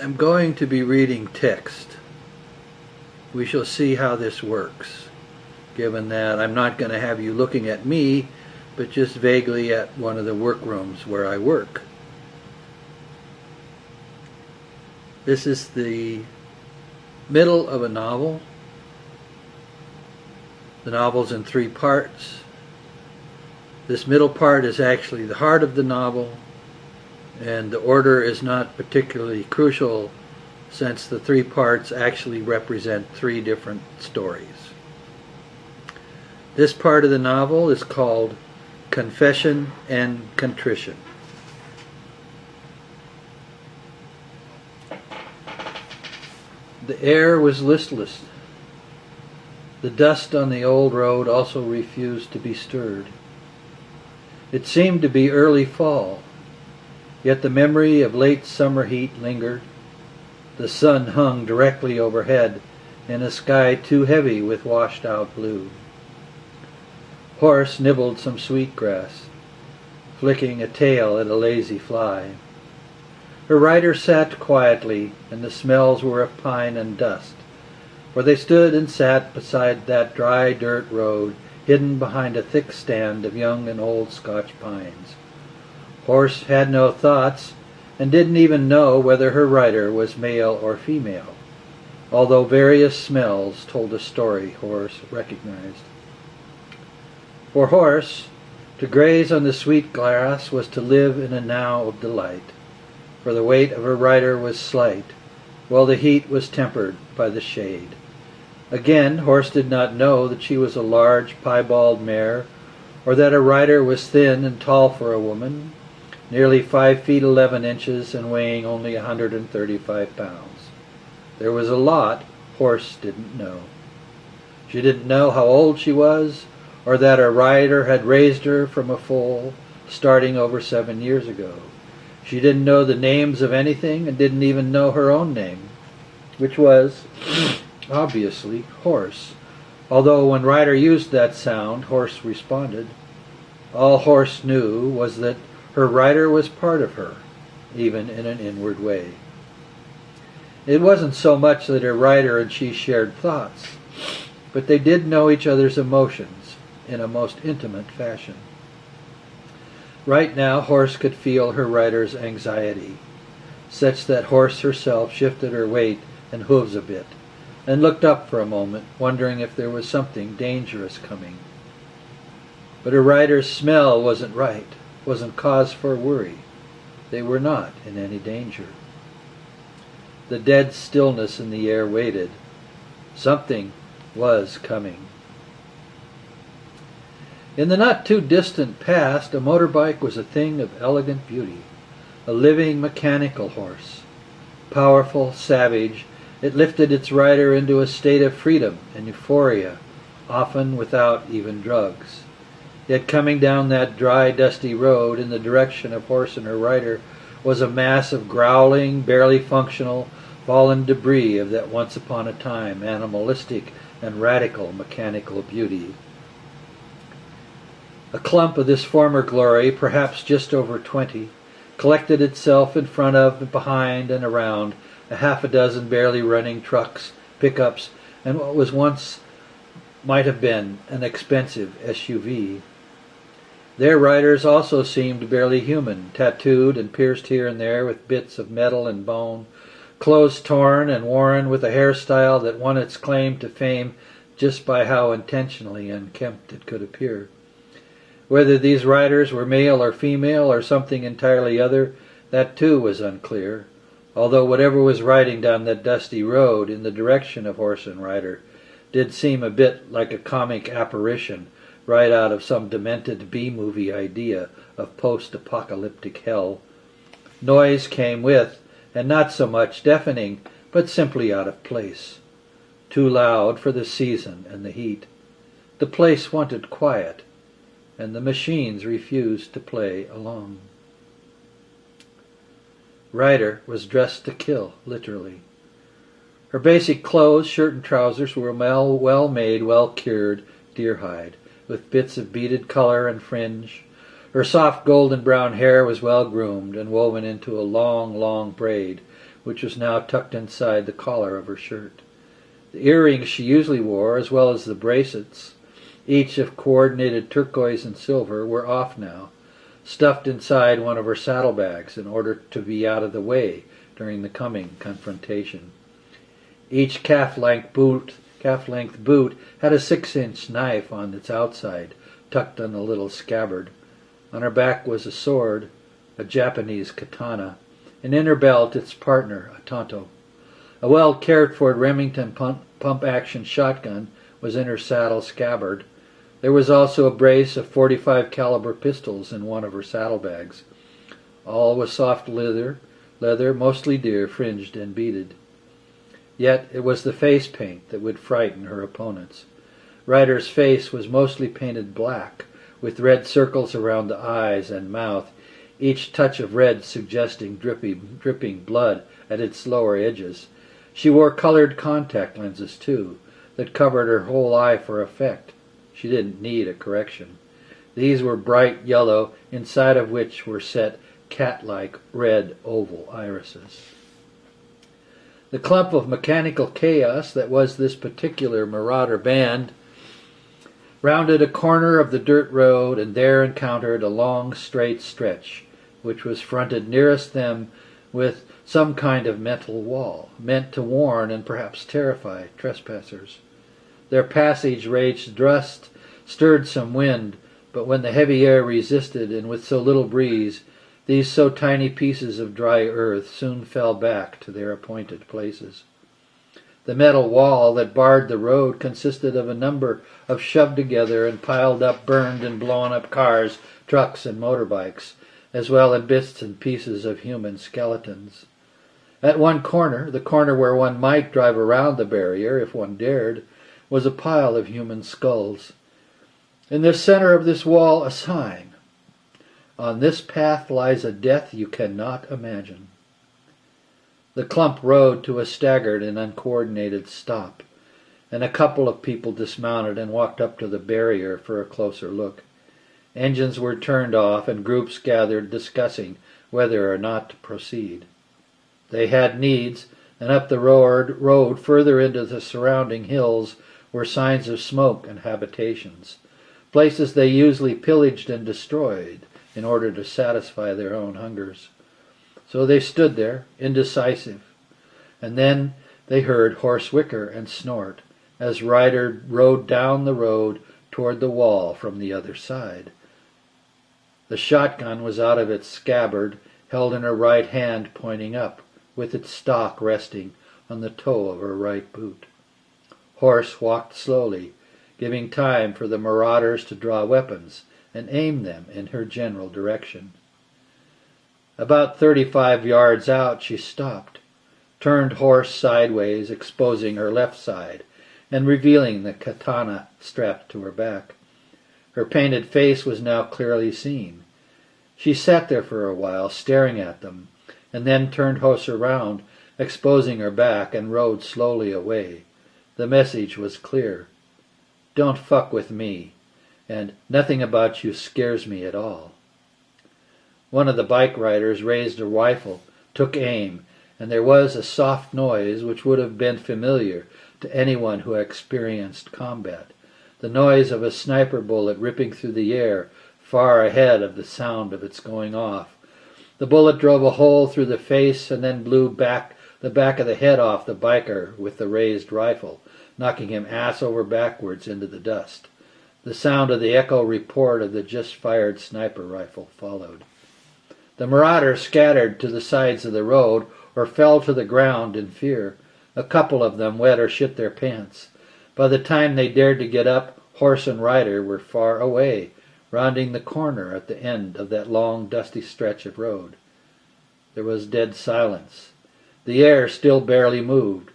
am going to be reading text. We shall see how this works, given that I'm not going to have you looking at me, but just vaguely at one of the workrooms where I work. This is the middle of a novel. The novel's in 3 parts. This middle part is actually the heart of the novel, and the order is not particularly crucial since the 3 parts actually represent 3 different stories. This part of the novel is called Confession and Contrition. The air was listless. The dust on the old road also refused to be stirred. It seemed to be early fall, yet the memory of late summer heat lingered. The sun hung directly overhead in a sky too heavy with washed-out blue. Horse nibbled some sweetgrass, flicking a tail at a lazy fly. Her rider sat quietly, and the smells were of pine and dust, for they stood and sat beside that dry dirt road, hidden behind a thick stand of young and old Scotch pines. Horse had no thoughts, and didn't even know whether her rider was male or female, although various smells told a story Horse recognized. For Horse, to graze on the sweet grass was to live in a now of delight, for the weight of her rider was slight, while the heat was tempered by the shade. Again, Horse did not know that she was a large, piebald mare, or that her rider was thin and tall for a woman, nearly 5 feet 11 inches and weighing only 135 pounds. There was a lot Horse didn't know. She didn't know how old she was, or that her rider had raised her from a foal, starting over 7 years ago. She didn't know the names of anything and didn't even know her own name, which was, obviously, Horse, although when rider used that sound, Horse responded. All Horse knew was that her rider was part of her, even in an inward way. It wasn't so much that her rider and she shared thoughts, but they did know each other's emotions in a most intimate fashion. Right now, Horse could feel her rider's anxiety, such that Horse herself shifted her weight and hooves a bit, and looked up for a moment, wondering if there was something dangerous coming. But her rider's smell wasn't right, wasn't cause for worry. They were not in any danger. The dead stillness in the air waited. Something was coming. In the not-too-distant past, a motorbike was a thing of elegant beauty, a living mechanical horse. Powerful, savage, it lifted its rider into a state of freedom and euphoria, often without even drugs. Yet coming down that dry, dusty road in the direction of Horse and her rider was a mass of growling, barely functional, fallen debris of that once-upon-a-time animalistic and radical mechanical beauty. A clump of this former glory, perhaps just over 20, collected itself in front of, and behind, and around a half a dozen barely running trucks, pickups, and what was once might have been an expensive SUV. Their riders also seemed barely human, tattooed and pierced here and there with bits of metal and bone, clothes torn and worn with a hairstyle that won its claim to fame just by how intentionally unkempt it could appear. Whether these riders were male or female or something entirely other, that too was unclear, although whatever was riding down that dusty road in the direction of Horse and rider did seem a bit like a comic apparition right out of some demented B-movie idea of post-apocalyptic hell. Noise came with, and not so much deafening, but simply out of place. Too loud for the season and the heat. The place wanted quiet, and the machines refused to play along. Rider was dressed to kill, literally. Her basic clothes, shirt and trousers, were well-made, well-cured deer hide, with bits of beaded color and fringe. Her soft golden brown hair was well groomed and woven into a long, long braid, which was now tucked inside the collar of her shirt. The earrings she usually wore, as well as the bracelets, each of coordinated turquoise and silver, were off now, stuffed inside one of her saddlebags in order to be out of the way during the coming confrontation. Each calf-length boot had a 6-inch knife on its outside, tucked in a little scabbard. On her back was a sword, a Japanese katana, and in her belt its partner, a tanto. A well-cared-for Remington pump-action shotgun was in her saddle scabbard. There was also a brace of .45 caliber pistols in one of her saddlebags. All was soft leather, mostly deer, fringed and beaded. Yet it was the face paint that would frighten her opponents. Ryder's face was mostly painted black, with red circles around the eyes and mouth, each touch of red suggesting dripping blood at its lower edges. She wore colored contact lenses, too, that covered her whole eye for effect. She didn't need a correction. These were bright yellow, inside of which were set cat-like red oval irises. The clump of mechanical chaos that was this particular marauder band rounded a corner of the dirt road and there encountered a long straight stretch, which was fronted nearest them with some kind of mental wall, meant to warn and perhaps terrify trespassers. Their passage raged dust, stirred some wind, but when the heavy air resisted, and with so little breeze, these so tiny pieces of dry earth soon fell back to their appointed places. The metal wall that barred the road consisted of a number of shoved-together and piled-up, burned and blown-up cars, trucks, and motorbikes, as well as bits and pieces of human skeletons. At one corner, the corner where one might drive around the barrier if one dared, was a pile of human skulls. In the center of this wall, a sign. On this path lies a death you cannot imagine. The clump rode to a staggered and uncoordinated stop, and a couple of people dismounted and walked up to the barrier for a closer look. Engines were turned off and groups gathered discussing whether or not to proceed. They had needs, and up the road further into the surrounding hills were signs of smoke and habitations, places they usually pillaged and destroyed in order to satisfy their own hungers. So they stood there, indecisive, and then they heard horse whicker and snort as Ryder rode down the road toward the wall from the other side. The shotgun was out of its scabbard, held in her right hand pointing up, with its stock resting on the toe of her right boot. Horse walked slowly, giving time for the marauders to draw weapons and aim them in her general direction. About 35 yards out she stopped, turned horse sideways, exposing her left side and revealing the katana strapped to her back. Her painted face was now clearly seen. She sat there for a while, staring at them, and then turned horse around, exposing her back, and rode slowly away. The message was clear. "Don't fuck with me," and "Nothing about you scares me at all." One of the bike riders raised a rifle, took aim, and there was a soft noise which would have been familiar to anyone who experienced combat, the noise of a sniper bullet ripping through the air far ahead of the sound of its going off. The bullet drove a hole through the face and then blew the back of the head off the biker with the raised rifle, knocking him ass over backwards into the dust. The sound of the echo report of the just-fired sniper rifle followed. The marauders scattered to the sides of the road or fell to the ground in fear. A couple of them wet or shit their pants. By the time they dared to get up, horse and rider were far away, rounding the corner at the end of that long, dusty stretch of road. There was dead silence. The air still barely moved,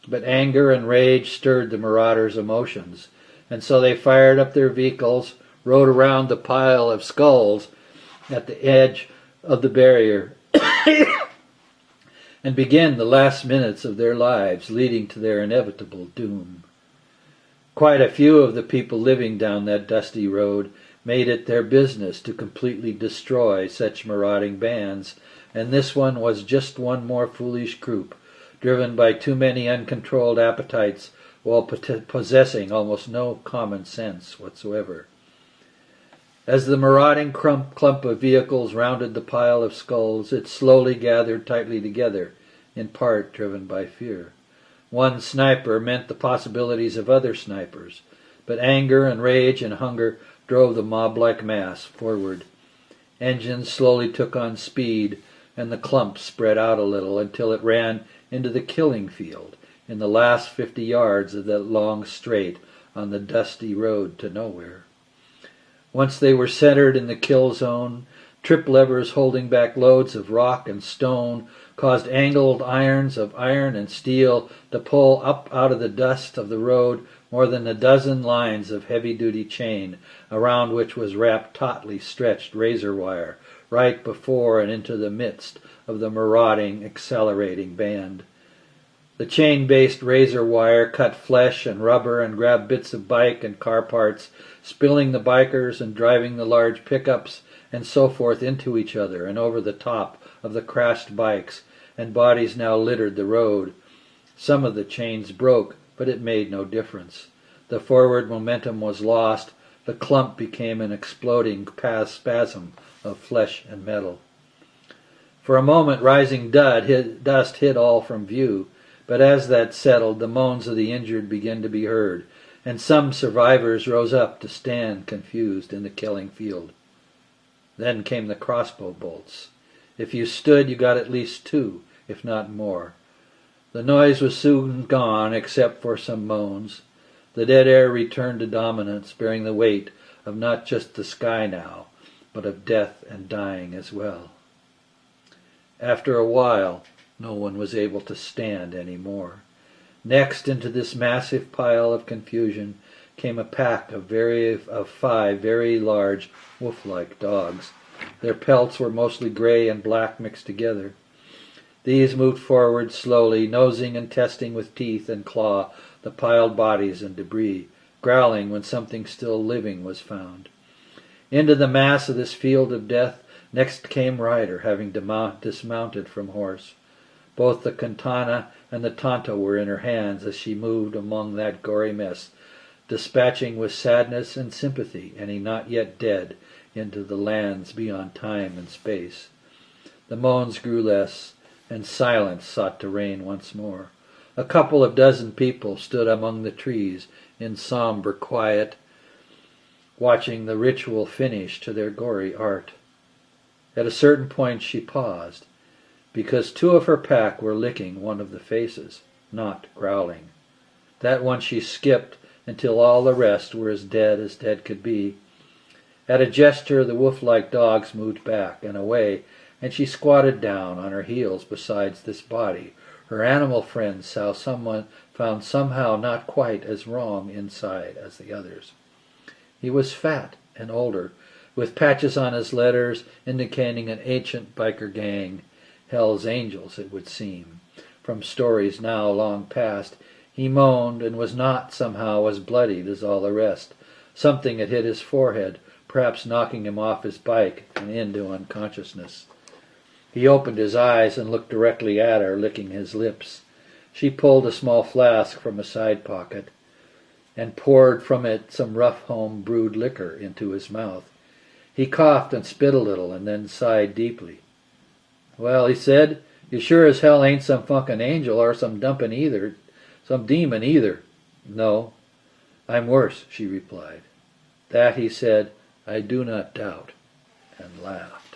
but anger and rage stirred the marauders' emotions, and so they fired up their vehicles, rode around the pile of skulls at the edge of the barrier, and began the last minutes of their lives leading to their inevitable doom. Quite a few of the people living down that dusty road made it their business to completely destroy such marauding bands and this one was just one more foolish group, driven by too many uncontrolled appetites while possessing almost no common sense whatsoever. As the marauding clump of vehicles rounded the pile of skulls, it slowly gathered tightly together, in part driven by fear. One sniper meant the possibilities of other snipers, but anger and rage and hunger drove the mob-like mass forward. Engines slowly took on speed, and the clump spread out a little until it ran into the killing field in the last 50 yards of that long straight on the dusty road to nowhere. Once they were centered in the kill zone, trip levers holding back loads of rock and stone caused angled irons of iron and steel to pull up out of the dust of the road more than a dozen lines of heavy-duty chain, around which was wrapped tautly stretched razor wire, right before and into the midst of the marauding, accelerating band. The chain-based razor wire cut flesh and rubber and grabbed bits of bike and car parts, spilling the bikers and driving the large pickups and so forth into each other and over the top of the crashed bikes, and bodies now littered the road. Some of the chains broke, but it made no difference. The forward momentum was lost. The clump became an exploding spasm of flesh and metal. For a moment rising dust hid all from view, but as that settled, the moans of the injured began to be heard, and some survivors rose up to stand confused in the killing field. Then came the crossbow bolts. If you stood, you got at least 2, if not more. The noise was soon gone, except for some moans. The dead air returned to dominance, bearing the weight of not just the sky now, but of death and dying as well. After a while, no one was able to stand any more. Next into this massive pile of confusion came a pack of 5 very large wolf-like dogs. Their pelts were mostly gray and black mixed together. These moved forward slowly, nosing and testing with teeth and claw the piled bodies and debris, growling when something still living was found. Into the mass of this field of death next came Ryder, having dismounted from horse. Both the katana and the tonto were in her hands as she moved among that gory mess, dispatching with sadness and sympathy any not yet dead into the lands beyond time and space. The moans grew less, and silence sought to reign once more. A couple of dozen people stood among the trees in somber quiet, watching the ritual finish to their gory art. At a certain point she paused, because 2 of her pack were licking one of the faces, not growling. That one she skipped until all the rest were as dead could be. At a gesture, the wolf-like dogs moved back and away, and she squatted down on her heels beside this body. Her animal friend found somehow not quite as wrong inside as the others. He was fat and older, with patches on his leathers indicating an ancient biker gang, Hell's Angels, it would seem. From stories now long past, he moaned and was not somehow as bloodied as all the rest. Something had hit his forehead, perhaps knocking him off his bike and into unconsciousness. He opened his eyes and looked directly at her, licking his lips. She pulled a small flask from a side pocket and poured from it some rough home-brewed liquor into his mouth. He coughed and spit a little and then sighed deeply. "Well," he said, "you sure as hell ain't some fucking angel or some demon either." "No, I'm worse," she replied. "That," he said, "I do not doubt," and laughed.